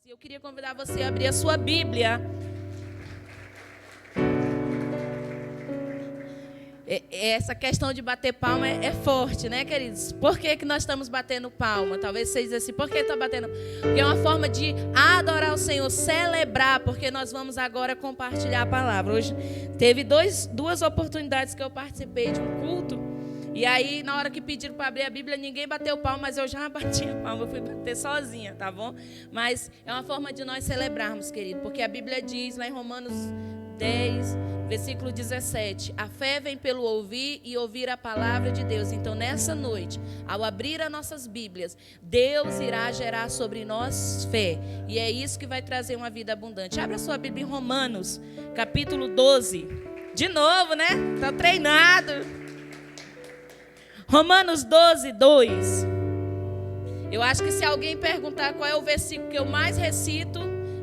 E eu queria convidar você a abrir a sua Bíblia. Essa questão de bater palma é forte, né, queridos? Por que nós estamos batendo palma? Talvez vocês dizem assim, por que está batendo? Porque é uma forma de adorar o Senhor, celebrar, porque nós vamos agora compartilhar a palavra. Hoje teve duas oportunidades que eu participei de um culto, e aí na hora que pediram para abrir a Bíblia, ninguém bateu palma, mas eu já bati a palma, eu fui bater sozinha, tá bom? Mas é uma forma de nós celebrarmos, querido, porque a Bíblia diz lá em Romanos 10, versículo 17, a fé vem pelo ouvir e ouvir a palavra de Deus. Então nessa noite, ao abrir as nossas Bíblias, Deus irá gerar sobre nós fé, e é isso que vai trazer uma vida abundante. Abra sua Bíblia em Romanos, capítulo 12, de novo, né? Tá treinado. Romanos 12, 2. Eu acho que se alguém perguntar qual é o versículo que eu mais recito,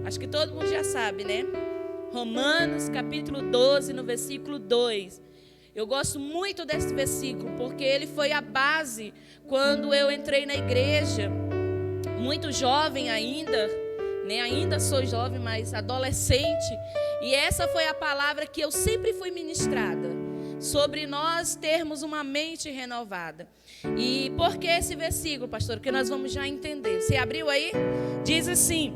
acho que todo mundo já sabe, né? Romanos, capítulo 12, no versículo 2. Eu gosto muito desse versículo, porque ele foi a base quando eu entrei na igreja, muito jovem ainda, né? Ainda sou jovem, mas adolescente. E essa foi a palavra que eu sempre fui ministrada, sobre nós termos uma mente renovada. E por que esse versículo, pastor? Que nós vamos já entender. Você abriu aí? Diz assim: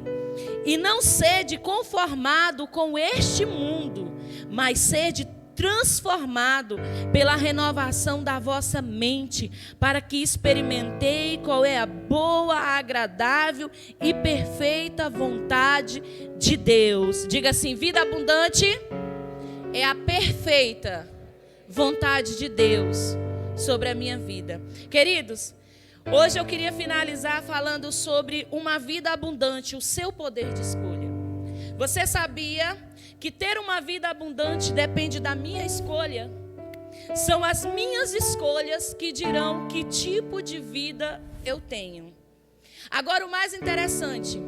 e não sede conformado com este mundo, mas sede transformado pela renovação da vossa mente, para que experimentei qual é a boa, agradável e perfeita vontade de Deus. Diga assim: vida abundante é a perfeita vontade de Deus sobre a minha vida. Queridos, hoje eu queria finalizar falando sobre uma vida abundante, o seu poder de escolha. Você sabia que ter uma vida abundante depende da minha escolha? São as minhas escolhas que dirão que tipo de vida eu tenho. Agora, o mais interessante,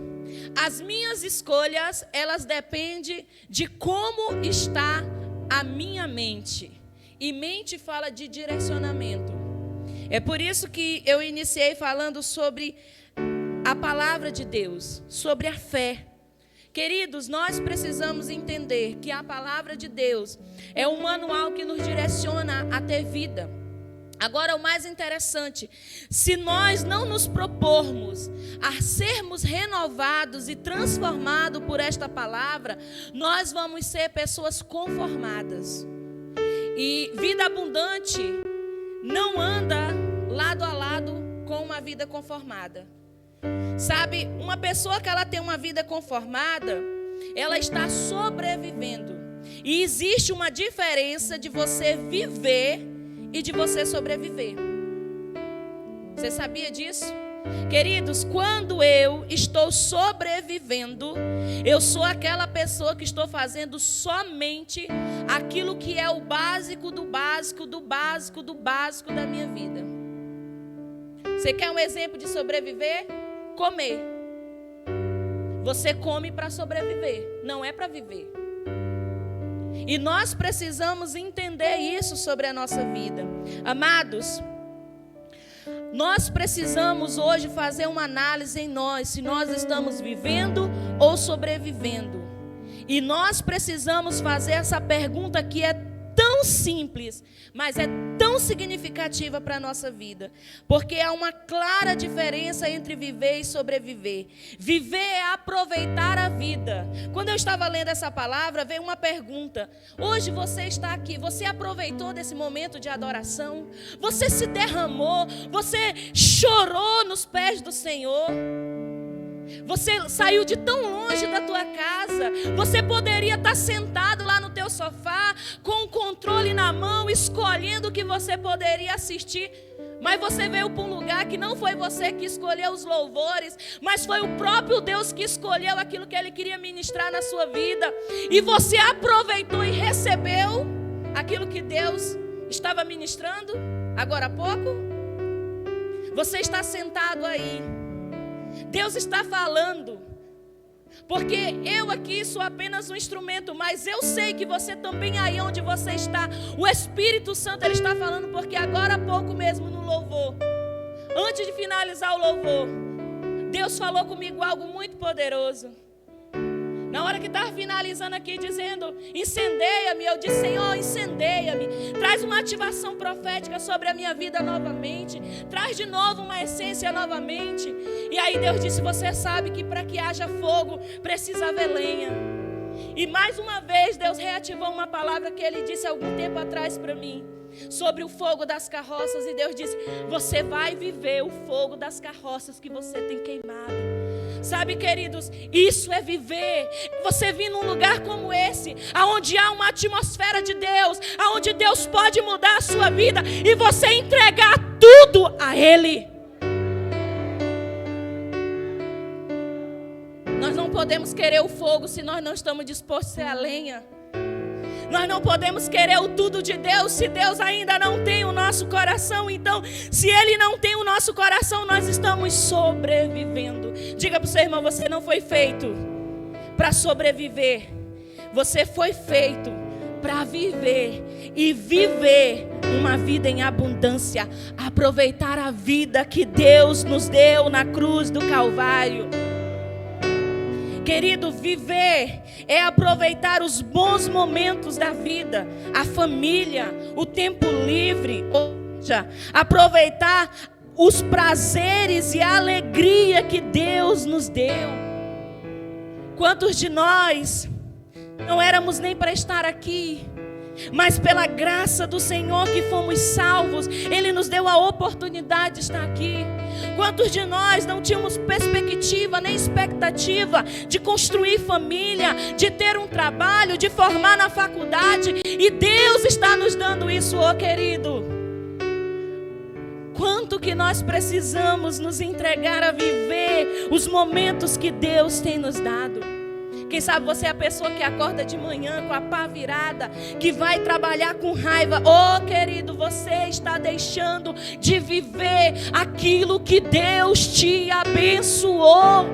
as minhas escolhas, elas dependem de como está a minha mente. E mente fala de direcionamento. É por isso que eu iniciei falando sobre a palavra de Deus, sobre a fé. Queridos, nós precisamos entender que a palavra de Deus é um manual que nos direciona a ter vida. Agora, o mais interessante, se nós não nos propormos a sermos renovados e transformados por esta palavra, nós vamos ser pessoas conformadas. E vida abundante não anda lado a lado com uma vida conformada. Sabe, uma pessoa que ela tem uma vida conformada, ela está sobrevivendo. E existe uma diferença de você viver e de você sobreviver. Você sabia disso? Queridos, quando eu estou sobrevivendo, eu sou aquela pessoa que estou fazendo somente aquilo que é o básico do básico, do básico, do básico da minha vida. Você quer um exemplo de sobreviver? Comer. Você come para sobreviver, não é para viver. E nós precisamos entender isso sobre a nossa vida. Amados, nós precisamos hoje fazer uma análise em nós, se nós estamos vivendo ou sobrevivendo. E nós precisamos fazer essa pergunta que é tão simples, mas é tão significativa para a nossa vida. Porque há uma clara diferença entre viver e sobreviver. Viver é aproveitar a vida. Quando eu estava lendo essa palavra, veio uma pergunta. Hoje você está aqui, você aproveitou desse momento de adoração? Você se derramou? Você chorou nos pés do Senhor? Você saiu de tão longe da tua casa. Você poderia estar sentado lá no teu sofá, com o controle na mão, escolhendo o que você poderia assistir. Mas você veio para um lugar que não foi você que escolheu os louvores, mas foi o próprio Deus que escolheu aquilo que Ele queria ministrar na sua vida. E você aproveitou e recebeu aquilo que Deus estava ministrando agora há pouco. Você está sentado aí. Deus está falando, porque eu aqui sou apenas um instrumento, mas eu sei que você também aí onde você está, o Espírito Santo ele está falando, porque agora há pouco mesmo no louvor, antes de finalizar o louvor, Deus falou comigo algo muito poderoso. Na hora que estava finalizando aqui, dizendo, incendeia-me, eu disse, Senhor, incendeia-me. Traz uma ativação profética sobre a minha vida novamente. Traz de novo uma essência novamente. E aí Deus disse, você sabe que para que haja fogo, precisa haver lenha. E mais uma vez, Deus reativou uma palavra que Ele disse algum tempo atrás para mim. Sobre o fogo das carroças. E Deus disse, você vai viver o fogo das carroças que você tem queimado. Sabe, queridos, isso é viver. Você vir num lugar como esse, aonde há uma atmosfera de Deus, aonde Deus pode mudar a sua vida e você entregar tudo a Ele. Nós não podemos querer o fogo se nós não estamos dispostos a ser a lenha. Nós não podemos querer o tudo de Deus se Deus ainda não tem o nosso coração. Então, se Ele não tem o nosso coração, nós estamos sobrevivendo. Diga para o seu irmão, você não foi feito para sobreviver. Você foi feito para viver e viver uma vida em abundância. Aproveitar a vida que Deus nos deu na cruz do Calvário. Querido, viver é aproveitar os bons momentos da vida, a família, o tempo livre, ou seja, aproveitar os prazeres e a alegria que Deus nos deu. Quantos de nós não éramos nem para estar aqui, mas pela graça do Senhor que fomos salvos, Ele nos deu a oportunidade de estar aqui. Quantos de nós não tínhamos perspectiva nem expectativa de construir família, de ter um trabalho, de formar na faculdade, e Deus está nos dando isso, querido. Quanto que nós precisamos nos entregar a viver os momentos que Deus tem nos dado. Quem sabe você é a pessoa que acorda de manhã com a pá virada, que vai trabalhar com raiva. Querido, você está deixando de viver aquilo que Deus te abençoou.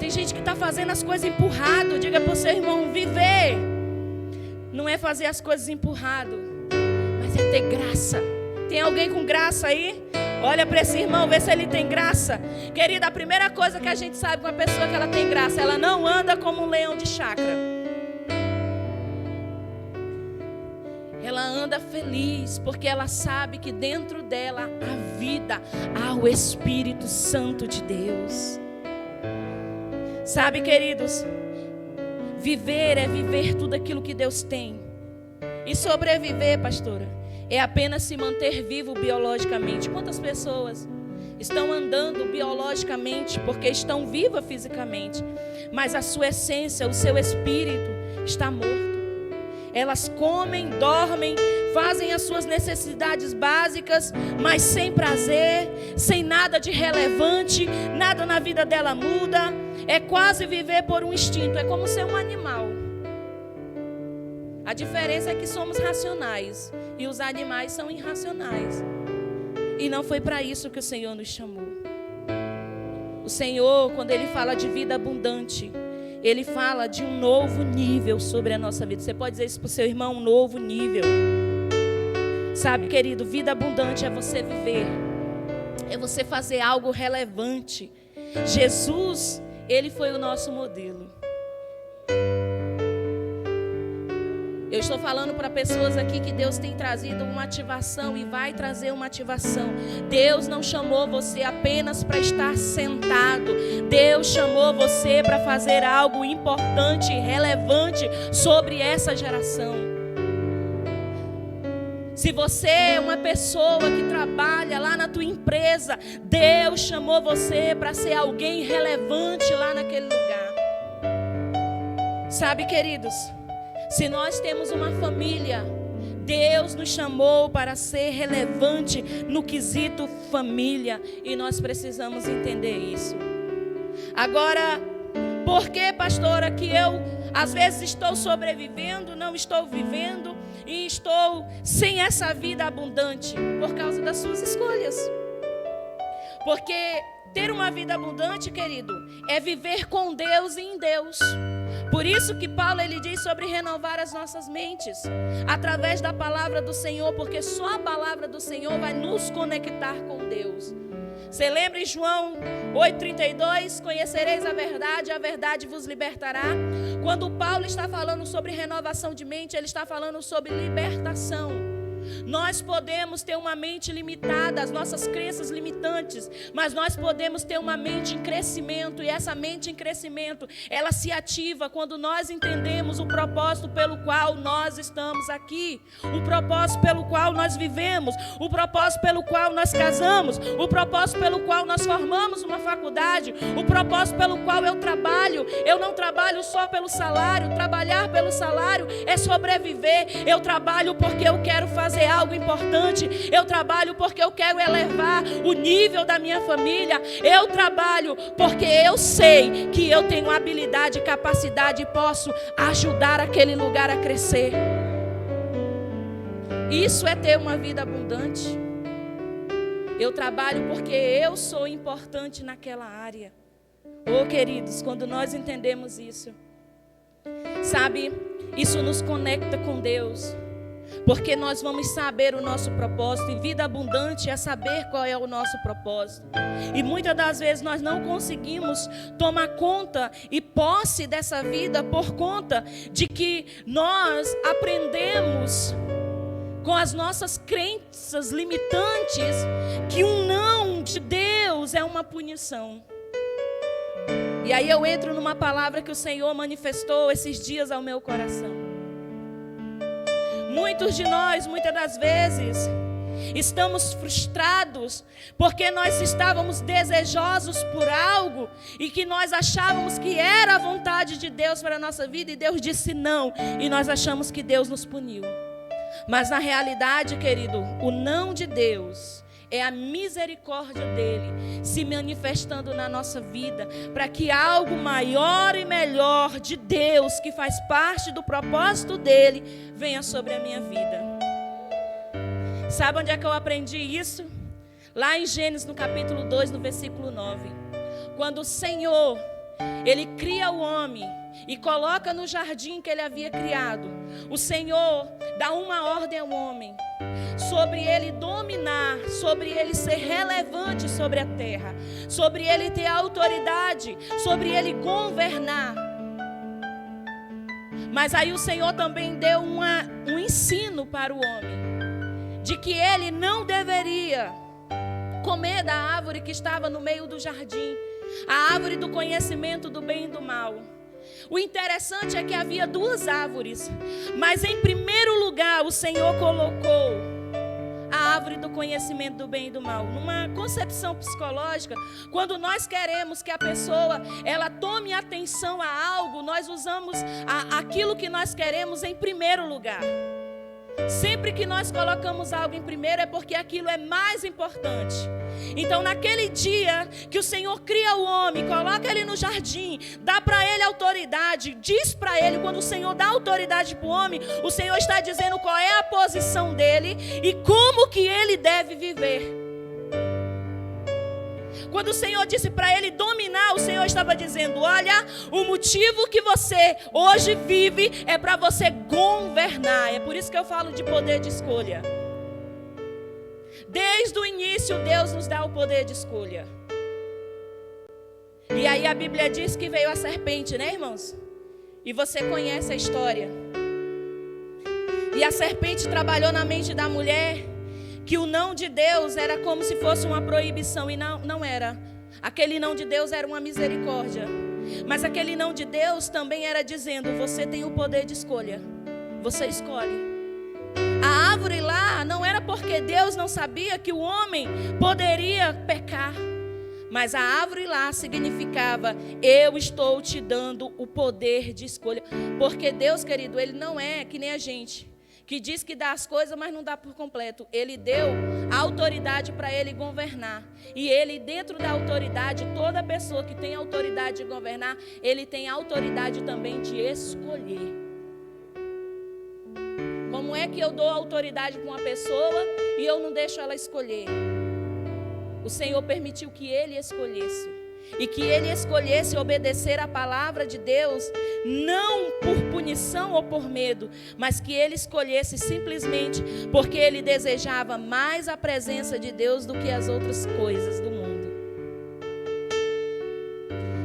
Tem gente que está fazendo as coisas empurrado. Diga para o seu irmão, viver não é fazer as coisas empurrado, mas é ter graça. Tem alguém com graça aí? Olha para esse irmão, vê se ele tem graça. Querida, a primeira coisa que a gente sabe com a pessoa que ela tem graça, ela não anda como um leão de chácara. Ela anda feliz, porque ela sabe que dentro dela há vida, há o Espírito Santo de Deus. Sabe, queridos, viver é viver tudo aquilo que Deus tem. E sobreviver, pastora, é apenas se manter vivo biologicamente. Quantas pessoas estão andando biologicamente porque estão vivas fisicamente, mas a sua essência, o seu espírito está morto? Elas comem, dormem, fazem as suas necessidades básicas, mas sem prazer, sem nada de relevante, nada na vida dela muda. É quase viver por um instinto, é como ser um animal. A diferença é que somos racionais e os animais são irracionais. E não foi para isso que o Senhor nos chamou. O Senhor, quando Ele fala de vida abundante, Ele fala de um novo nível sobre a nossa vida. Você pode dizer isso para o seu irmão, um novo nível. Sabe, querido, vida abundante é você viver, é você fazer algo relevante. Jesus, Ele foi o nosso modelo. Eu estou falando para pessoas aqui que Deus tem trazido uma ativação e vai trazer uma ativação. Deus não chamou você apenas para estar sentado. Deus chamou você para fazer algo importante e relevante sobre essa geração. Se você é uma pessoa que trabalha lá na tua empresa, Deus chamou você para ser alguém relevante lá naquele lugar. Sabe, queridos, se nós temos uma família, Deus nos chamou para ser relevante no quesito família, e nós precisamos entender isso. Agora, por que, pastora, que eu às vezes estou sobrevivendo, não estou vivendo e estou sem essa vida abundante? Por causa das suas escolhas. Porque ter uma vida abundante, querido, é viver com Deus e em Deus. Por isso que Paulo ele diz sobre renovar as nossas mentes através da palavra do Senhor, porque só a palavra do Senhor vai nos conectar com Deus. Você lembra em João 8,32? Conhecereis a verdade vos libertará. Quando Paulo está falando sobre renovação de mente, ele está falando sobre libertação. Nós podemos ter uma mente limitada, as nossas crenças limitantes, mas nós podemos ter uma mente em crescimento, e essa mente em crescimento, ela se ativa quando nós entendemos o propósito pelo qual nós estamos aqui, o propósito pelo qual nós vivemos, o propósito pelo qual nós casamos, o propósito pelo qual nós formamos uma faculdade, o propósito pelo qual eu trabalho. Eu não trabalho só pelo salário, trabalhar pelo salário é sobreviver. Eu trabalho porque eu quero fazer algo importante, eu trabalho porque eu quero elevar o nível da minha família, eu trabalho porque eu sei que eu tenho habilidade, capacidade e posso ajudar aquele lugar a crescer. Isso é ter uma vida abundante. Eu trabalho porque eu sou importante naquela área. Oh, queridos, quando nós entendemos isso, sabe, isso nos conecta com Deus. Porque nós vamos saber o nosso propósito. E vida abundante é saber qual é o nosso propósito. E muitas das vezes nós não conseguimos tomar conta e posse dessa vida por conta de que nós aprendemos com as nossas crenças limitantes que um não de Deus é uma punição. E aí eu entro numa palavra que o Senhor manifestou esses dias ao meu coração. Muitos de nós, muitas das vezes, estamos frustrados porque nós estávamos desejosos por algo e que nós achávamos que era a vontade de Deus para a nossa vida e Deus disse não, e nós achamos que Deus nos puniu. Mas na realidade, querido, o não de Deus é a misericórdia dele se manifestando na nossa vida, para que algo maior e melhor de Deus, que faz parte do propósito dele, venha sobre a minha vida. Sabe onde é que eu aprendi isso? Lá em Gênesis, no capítulo 2, no versículo 9. Quando o Senhor, ele cria o homem e coloca no jardim que ele havia criado, o Senhor dá uma ordem ao homem, sobre ele dominar, sobre ele ser relevante sobre a terra, sobre ele ter autoridade, sobre ele governar. Mas aí o Senhor também deu um ensino para o homem, de que ele não deveria comer da árvore que estava no meio do jardim, a árvore do conhecimento do bem e do mal. O interessante é que havia duas árvores, mas em primeiro lugar o Senhor colocou a árvore do conhecimento do bem e do mal. Numa concepção psicológica, quando nós queremos que a pessoa ela tome atenção a algo, nós usamos aquilo que nós queremos em primeiro lugar. Sempre que nós colocamos algo em primeiro é porque aquilo é mais importante. Então naquele dia que o Senhor cria o homem, coloca ele no jardim, dá para ele autoridade, diz para ele, quando o Senhor dá autoridade para o homem, o Senhor está dizendo qual é a posição dele e como que ele deve viver. Quando o Senhor disse para ele dominar, o Senhor estava dizendo, olha, o motivo que você hoje vive é para você governar. É por isso que eu falo de poder de escolha. Desde o início, Deus nos dá o poder de escolha. E aí a Bíblia diz que veio a serpente, né, irmãos? E você conhece a história. E a serpente trabalhou na mente da mulher que o não de Deus era como se fosse uma proibição, e não era. Aquele não de Deus era uma misericórdia. Mas aquele não de Deus também era dizendo, você tem o poder de escolha. Você escolhe. A árvore lá não era porque Deus não sabia que o homem poderia pecar. Mas a árvore lá significava, eu estou te dando o poder de escolha. Porque Deus, querido, ele não é que nem a gente, que diz que dá as coisas, mas não dá por completo. Ele deu a autoridade para ele governar. E ele, dentro da autoridade, toda pessoa que tem autoridade de governar, ele tem autoridade também de escolher. Como é que eu dou autoridade para uma pessoa e eu não deixo ela escolher? O Senhor permitiu que ele escolhesse. e que ele escolhesse obedecer a palavra de Deus, não por punição ou por medo, mas que ele escolhesse simplesmente porque ele desejava mais a presença de Deus do que as outras coisas do mundo.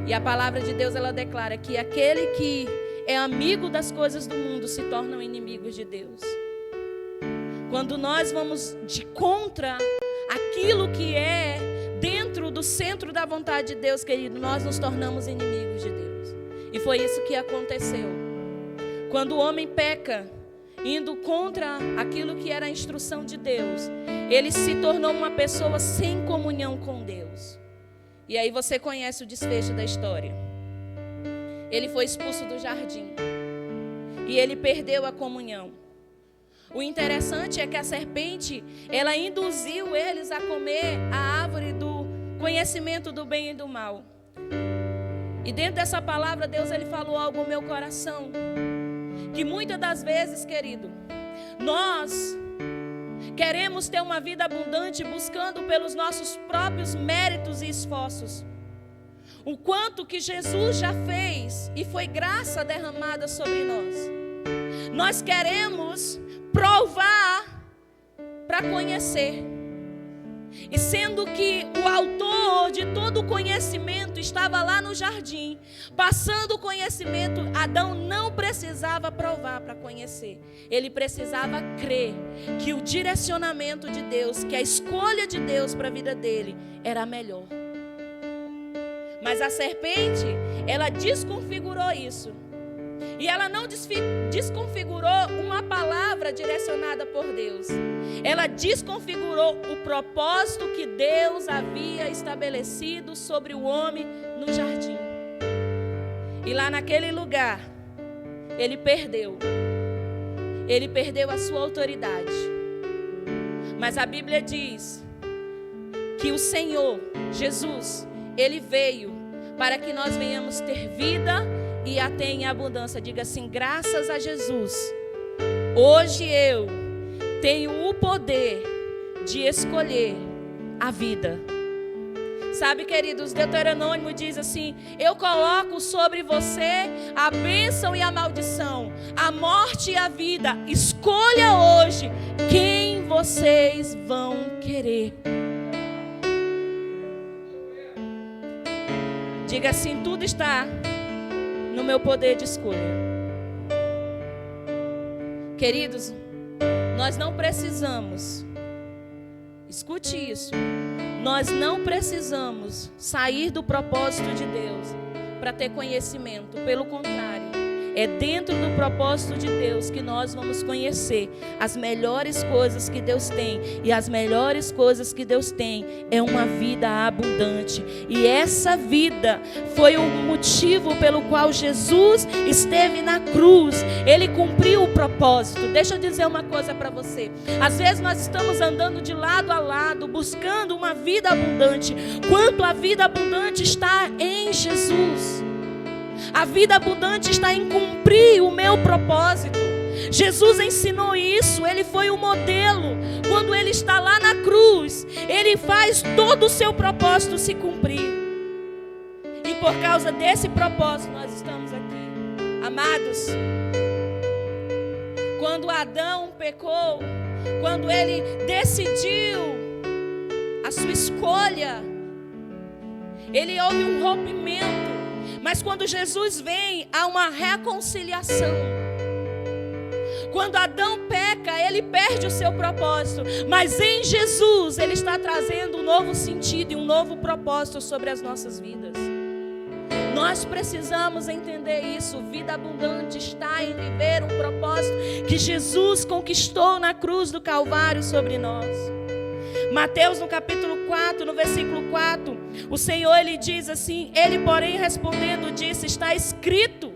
E a palavra de Deus, ela declara que aquele que é amigo das coisas do mundo se tornam inimigos de Deus. Quando nós vamos de contra aquilo que é dentro do centro da vontade de Deus, querido, nós nos tornamos inimigos de Deus. E foi isso que aconteceu. Quando o homem peca, indo contra aquilo que era a instrução de Deus, ele se tornou uma pessoa sem comunhão com Deus. E aí você conhece o desfecho da história. Ele foi expulso do jardim. E ele perdeu a comunhão. O interessante é que a serpente, ela induziu eles a comer a árvore do conhecimento do bem e do mal. E dentro dessa palavra, Deus, ele falou algo ao meu coração. Que muitas das vezes, querido, nós queremos ter uma vida abundante buscando pelos nossos próprios méritos e esforços. O quanto que Jesus já fez e foi graça derramada sobre nós. Nós queremos provar para conhecer. E sendo que o autor de todo o conhecimento estava lá no jardim, passando o conhecimento, Adão não precisava provar para conhecer. Ele precisava crer que o direcionamento de Deus, que a escolha de Deus para a vida dele era a melhor. Mas a serpente, ela desconfigurou isso. E ela não desconfigurou uma palavra direcionada por Deus. Ela desconfigurou o propósito que Deus havia estabelecido sobre o homem no jardim. E lá naquele lugar, ele perdeu. Ele perdeu a sua autoridade. Mas a Bíblia diz que o Senhor, Jesus, ele veio para que nós venhamos ter vida e a ter em abundância. Diga assim: graças a Jesus, hoje eu tenho o poder de escolher a vida. Sabe, queridos, Deuteronômio diz assim: eu coloco sobre você a bênção e a maldição, a morte e a vida. Escolha hoje quem vocês vão querer. Diga assim: tudo está no meu poder de escolha. Queridos, nós não precisamos, escute isso, nós não precisamos sair do propósito de Deus para ter conhecimento. Pelo contrário, é dentro do propósito de Deus que nós vamos conhecer as melhores coisas que Deus tem. E as melhores coisas que Deus tem é uma vida abundante. E essa vida foi o motivo pelo qual Jesus esteve na cruz. Ele cumpriu o propósito. Deixa eu dizer uma coisa para você. Às vezes nós estamos andando de lado a lado, buscando uma vida abundante, quanto a vida abundante está em Jesus. A vida abundante está em cumprir o meu propósito. Jesus ensinou isso, ele foi o modelo. Quando ele está lá na cruz, ele faz todo o seu propósito se cumprir. E por causa desse propósito nós estamos aqui. Amados, quando Adão pecou, quando ele decidiu a sua escolha, ele houve um rompimento. Mas quando Jesus vem, há uma reconciliação. Quando Adão peca, ele perde o seu propósito. Mas em Jesus, ele está trazendo um novo sentido e um novo propósito sobre as nossas vidas. Nós precisamos entender isso. Vida abundante está em viver um propósito que Jesus conquistou na cruz do Calvário sobre nós. Mateus no capítulo 4, no versículo 4, o Senhor, ele diz assim: ele porém respondendo disse, está escrito,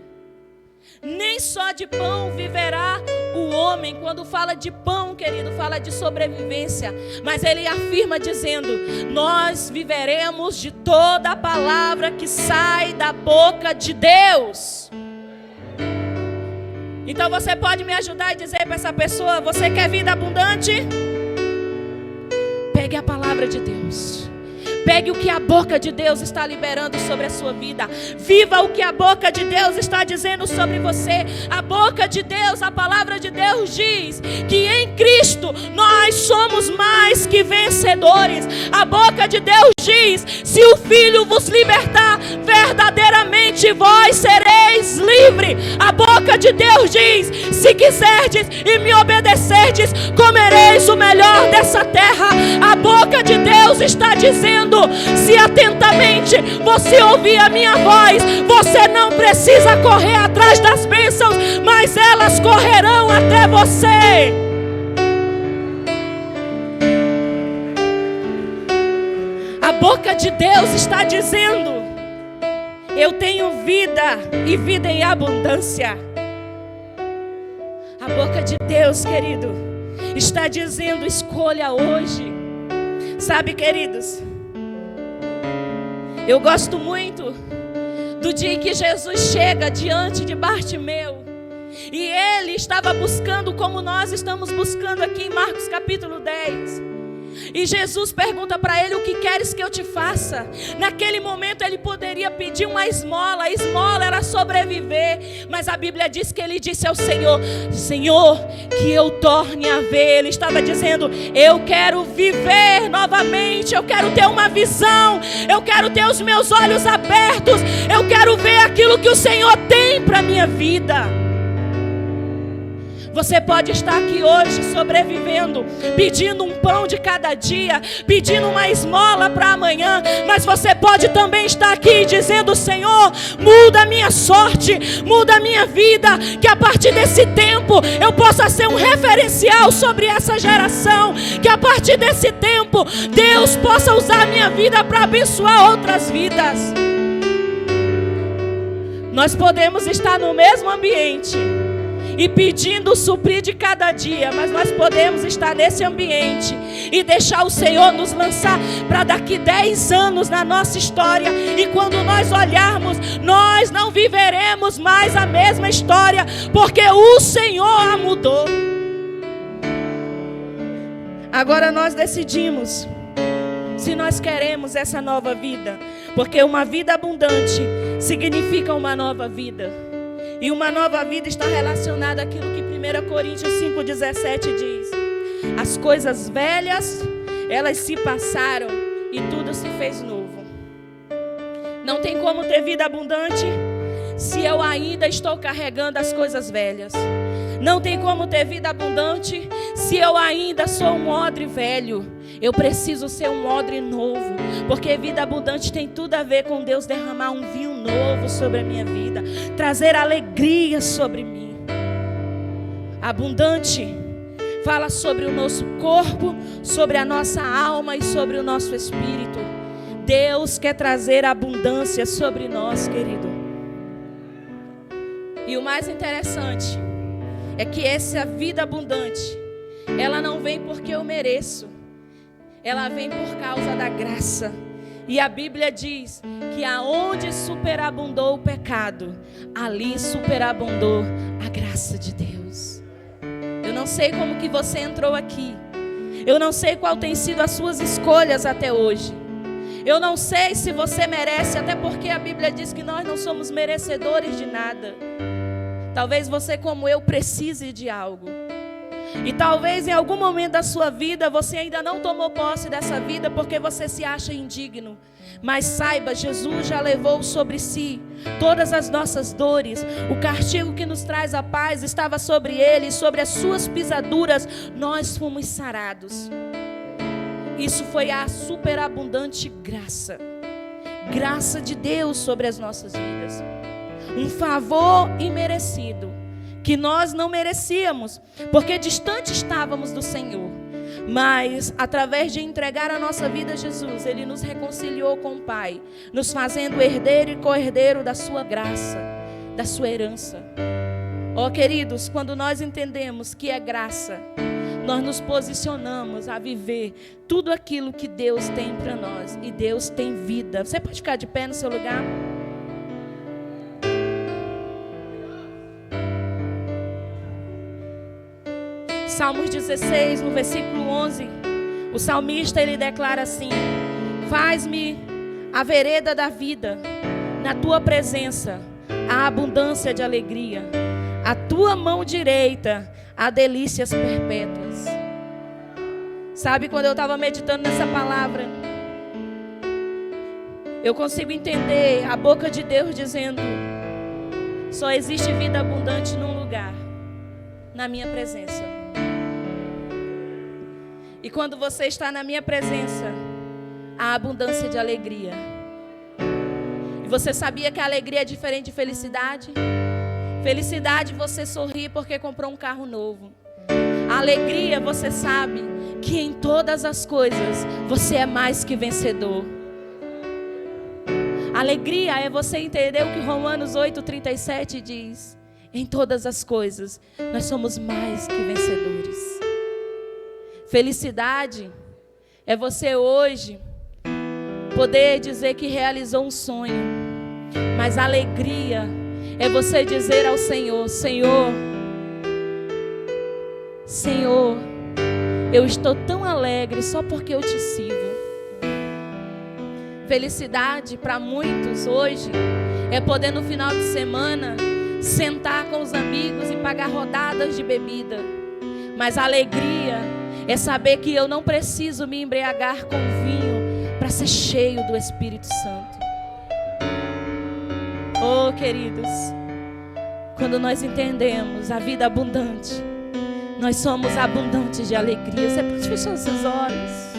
nem só de pão viverá o homem. Quando fala de pão, querido, fala de sobrevivência. Mas ele afirma dizendo, nós viveremos de toda a palavra que sai da boca de Deus. Então você pode me ajudar e dizer para essa pessoa: você quer vida abundante? Pegue a palavra de Deus. Pegue o que a boca de Deus está liberando sobre a sua vida. Viva o que a boca de Deus está dizendo sobre você. A boca de Deus, a palavra de Deus diz que em Cristo nós somos mais que vencedores. A boca de Deus diz: se o Filho vos libertar, verdadeiramente vós sereis livres. A boca de Deus diz: se quiserdes e me obedecerdes, comereis o melhor dessa terra. A boca de Deus está dizendo: se atentamente você ouvir a minha voz, você não precisa correr atrás das bênçãos, mas elas correrão até você. A boca de Deus está dizendo: eu tenho vida e vida em abundância. A boca de Deus, querido, está dizendo: escolha hoje. Sabe, queridos, eu gosto muito do dia que Jesus chega diante de Bartimeu. E ele estava buscando como nós estamos buscando aqui em Marcos capítulo 10. E Jesus pergunta para ele: o que queres que eu te faça? Naquele momento ele poderia pedir uma esmola. A esmola era sobreviver. Mas a Bíblia diz que ele disse ao Senhor: Senhor, que eu torne a ver. Ele estava dizendo: eu quero viver novamente. Eu quero ter uma visão. Eu quero ter os meus olhos abertos. Eu quero ver aquilo que o Senhor tem para a minha vida. Você pode estar aqui hoje sobrevivendo, pedindo um pão de cada dia, pedindo uma esmola para amanhã, mas você pode também estar aqui dizendo: Senhor, muda a minha sorte, muda a minha vida, que a partir desse tempo eu possa ser um referencial sobre essa geração, que a partir desse tempo Deus possa usar a minha vida para abençoar outras vidas. Nós podemos estar no mesmo ambiente e pedindo o suprir de cada dia, mas nós podemos estar nesse ambiente e deixar o Senhor nos lançar para daqui 10 anos na nossa história, e quando nós olharmos, nós não viveremos mais a mesma história, porque o Senhor a mudou. Agora nós decidimos se nós queremos essa nova vida, porque uma vida abundante significa uma nova vida. E uma nova vida está relacionada àquilo que 1 Coríntios 5,17 diz: as coisas velhas, elas se passaram e tudo se fez novo. Não tem como ter vida abundante se eu ainda estou carregando as coisas velhas. Não tem como ter vida abundante se eu ainda sou um odre velho. Eu preciso ser um odre novo, porque vida abundante tem tudo a ver com Deus derramar um vinho novo sobre a minha vida, trazer alegria sobre mim. Abundante fala sobre o nosso corpo, sobre a nossa alma e sobre o nosso espírito. Deus quer trazer abundância sobre nós, querido. E o mais interessante é que essa vida abundante, ela não vem porque eu mereço, ela vem por causa da graça. E a Bíblia diz que aonde superabundou o pecado, ali superabundou a graça de Deus. Eu não sei como que você entrou aqui, eu não sei qual tem sido as suas escolhas até hoje, eu não sei se você merece, até porque a Bíblia diz que nós não somos merecedores de nada. Talvez você, como eu, precise de algo. E talvez em algum momento da sua vida você ainda não tomou posse dessa vida porque você se acha indigno. Mas saiba, Jesus já levou sobre si todas as nossas dores. O castigo que nos traz a paz estava sobre ele, e sobre as suas pisaduras nós fomos sarados. Isso foi a superabundante graça. Graça de Deus sobre as nossas vidas. Um favor imerecido, que nós não merecíamos, porque distante estávamos do Senhor. Mas, através de entregar a nossa vida a Jesus, Ele nos reconciliou com o Pai, nos fazendo herdeiro e co-herdeiro da sua graça, da sua herança. Ó, queridos, quando nós entendemos que é graça, nós nos posicionamos a viver tudo aquilo que Deus tem para nós. E Deus tem vida. Você pode ficar de pé no seu lugar? Salmos 16, no versículo 11, o salmista ele declara assim: Faz-me a vereda da vida, na tua presença há abundância de alegria. A tua mão direita há delícias perpétuas. Sabe, quando eu estava meditando nessa palavra, eu consigo entender a boca de Deus dizendo: só existe vida abundante num lugar, na minha presença. E quando você está na minha presença, há abundância de alegria. E você sabia que a alegria é diferente de felicidade? Felicidade, você sorri porque comprou um carro novo. A alegria, você sabe que em todas as coisas você é mais que vencedor. Alegria é você entender o que Romanos 8:37 diz: em todas as coisas nós somos mais que vencedores. Felicidade é você hoje poder dizer que realizou um sonho. Mas alegria é você dizer ao Senhor: Senhor, Senhor, eu estou tão alegre só porque eu te sirvo. Felicidade para muitos hoje é poder no final de semana sentar com os amigos e pagar rodadas de bebida. Mas a alegria é saber que eu não preciso me embriagar com vinho para ser cheio do Espírito Santo. Oh, queridos, quando nós entendemos a vida abundante, nós somos abundantes de alegria. Você pode fechar os seus olhos?